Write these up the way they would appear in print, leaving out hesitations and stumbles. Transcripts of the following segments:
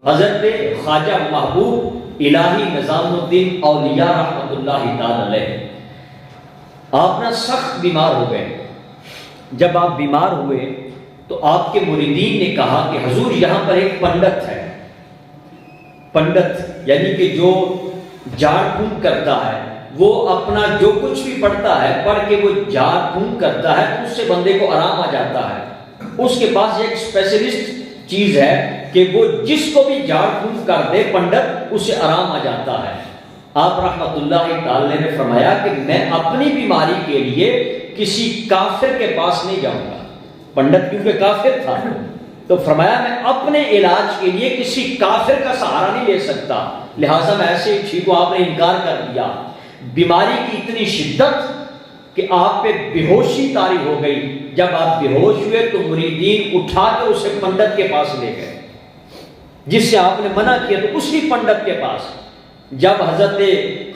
حضرت خواجہ محبوب الہی نظام الدین اولیاء رحمۃ اللہ تعالی علیہ آپ نہ سخت بیمار ہو گئے۔ جب آپ بیمار ہوئے تو آپ کے مریدین نے کہا کہ حضور یہاں پر ایک پنڈت ہے، پنڈت یعنی کہ جو جھاڑ پھونک کرتا ہے، وہ اپنا جو کچھ بھی پڑھتا ہے پڑھ کے وہ جھاڑ پھونک کرتا ہے تو اس سے بندے کو آرام آ جاتا ہے۔ اس کے پاس ایک اسپیشلسٹ چیز ہے کہ وہ جس کو بھی جھاڑ پھونک کر دے پنڈت اسے آرام آ جاتا ہے۔ آپ رحمت اللہ تعالی نے فرمایا کہ میں اپنی بیماری کے لیے کسی کافر کے پاس نہیں جاؤں گا، پنڈت کیونکہ کافر تھا تو فرمایا میں اپنے علاج کے لیے کسی کافر کا سہارا نہیں لے سکتا، لہٰذا میں ایسے ہی ٹھیک ہوں۔ آپ نے انکار کر دیا۔ بیماری کی اتنی شدت کہ آپ پہ بے ہوشی طاری ہو گئی۔ جب آپ بے ہوش ہوئے تو مریدین اٹھا کے اسے پنڈت کے پاس لے گئے، جس سے آپ نے منع کیا تو اسی پنڈت کے پاس۔ جب حضرت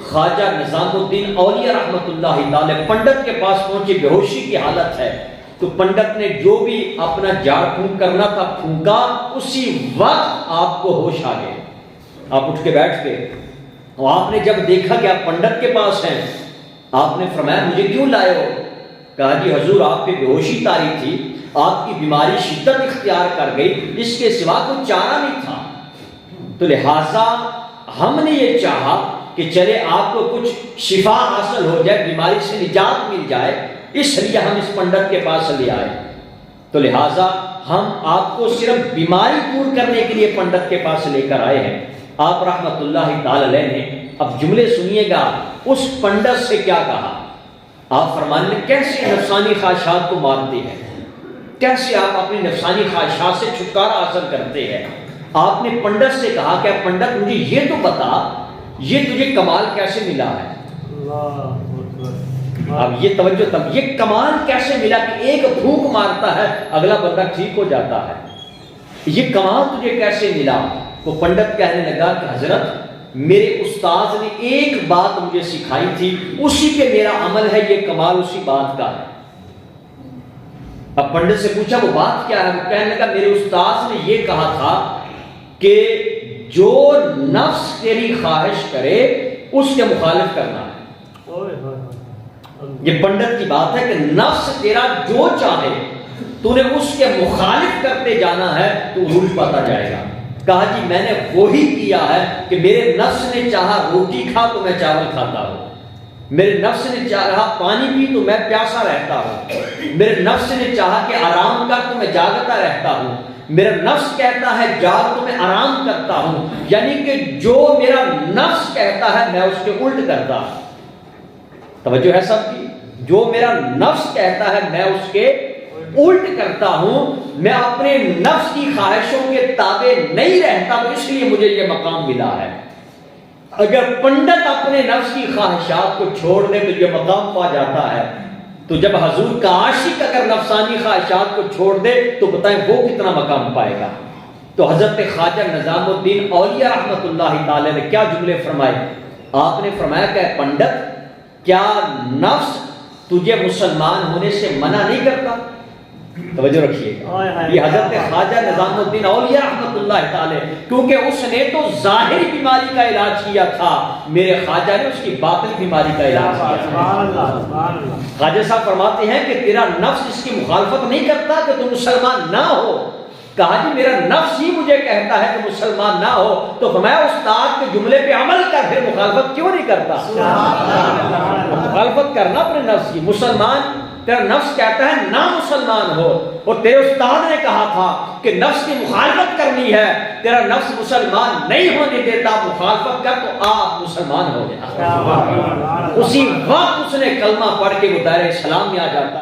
خواجہ نظام الدین اولیاء رحمۃ اللہ تعالی پنڈت کے پاس پہنچے، بے ہوشی کی حالت ہے، تو پنڈت نے جو بھی اپنا جھاڑ پھونک کرنا تھا پھونکا، اسی وقت آپ کو ہوش آ گئے۔ آپ اٹھ کے بیٹھ گئے اور آپ نے جب دیکھا کہ آپ پنڈت کے پاس ہیں، آپ نے فرمایا مجھے کیوں لائے ہو؟ کہا جی حضور آپ پہ بے ہوشی طاری تھی، آپ کی بیماری شدت اختیار کر گئی، اس کے سوا کوئی چارہ نہیں تھا، تو لہٰذا ہم نے یہ چاہا کہ چلے آپ کو کچھ شفا حاصل ہو جائے، بیماری سے نجات مل جائے، اس لیے ہم اس پنڈت کے پاس لے آئے۔ تو لہٰذا ہم آپ کو صرف بیماری دور کرنے کے لیے پنڈت کے پاس لے کر آئے ہیں۔ آپ رحمت اللہ تعالی علیہ نے اب جملے سنیے گا اس پنڈت سے کیا کہا۔ آپ فرمانے کیسے نفسانی خواہشات کو مارتے ہیں، کیسے آپ اپنی نفسانی خواہشات سے چھٹکارا حاصل کرتے ہیں۔ آپ نے پنڈت سے کہا کہ پنڈت مجھے یہ تو بتا، یہ تجھے کمال کیسے ملا ہے؟ اب یہ توجہ، تب یہ کمال کیسے ملا کہ ایک پھونک مارتا ہے اگلا بندہ ٹھیک ہو جاتا ہے، یہ کمال تجھے کیسے ملا؟ وہ پنڈت کہنے لگا کہ حضرت میرے استاد نے ایک بات مجھے سکھائی تھی، اسی پہ میرا عمل ہے، یہ کمال اسی بات کا ہے۔ اب پنڈت سے پوچھا وہ بات کیا ہے؟ وہ کہنے لگا میرے استاد نے یہ کہا تھا کہ جو نفس تیری خواہش کرے اس کے مخالف کرنا ہے۔ یہ پنڈت کی بات ہے کہ نفس تیرا جو چاہے تو نے اس کے مخالف کرتے جانا ہے تو عروج پاتا جائے گا۔ کہا جی میں نے وہی کیا ہے کہ میرے نفس نے چاہا روٹی کھا تو میں چاول کھاتا ہوں، میرے نفس نے چاہا پانی پی تو میں پیاسا رہتا ہوں، میرے نفس نے چاہا کہ آرام کر تو میں جاگتا رہتا ہوں، میرا نفس کہتا ہے جاگ تو میں آرام کرتا ہوں، یعنی کہ جو میرا نفس کہتا ہے میں اس کے الٹ کرتا ہوں۔ توجہ ہے سب کی؟ جو میرا نفس کہتا ہے میں اس کے الٹ کرتا ہوں، میں اپنے نفس کی خواہشوں کے تابع نہیں رہتا، تو اس لیے مجھے یہ مقام ملا ہے۔ اگر پنڈت اپنے نفس کی خواہشات کو چھوڑ دے تو یہ مقام پا جاتا ہے، تو جب حضور کا عاشق اگر نفسانی خواہشات کو چھوڑ دے تو بتائیں وہ کتنا مقام پائے گا۔ تو حضرت خواجہ نظام الدین اولیاء رحمۃ اللہ تعالی نے کیا جملے فرمائے؟ آپ نے فرمایا کہ پنڈت کیا نفس تجھے مسلمان ہونے سے منع نہیں کرتا؟ توجہ رکھیے، یہ حضرت خواجہ نظام الدین اولیاء رحمۃ اللہ تعالی، کیونکہ اس نے تو ظاہری بیماری کا علاج کیا تھا، میرے خواجہ نے اس کی باطن بیماری کا علاج کیا تھا۔ خواجہ صاحب فرماتے ہیں کہ تیرا نفس اس کی مخالفت نہیں کرتا کہ تم مسلمان نہ ہو۔ کہا جی میرا نفس ہی مجھے کہتا ہے کہ مسلمان نہ ہو، تو فرمایا استاد کے جملے پہ عمل کر، پھر مخالفت کیوں نہیں کرتا؟ مخالفت کرنا اپنے نفس کی۔ مسلمان تیرا نفس کہتا ہے نہ مسلمان ہو، اور تیرے استاد نے کہا تھا کہ نفس کی مخالفت کرنی ہے، تیرا نفس مسلمان نہیں ہونے دیتا، مخالفت کر تو آپ مسلمان ہو گیا۔ اسی وقت اس نے کلمہ پڑھ کے وہ دائرہ اسلام میں آ جاتا۔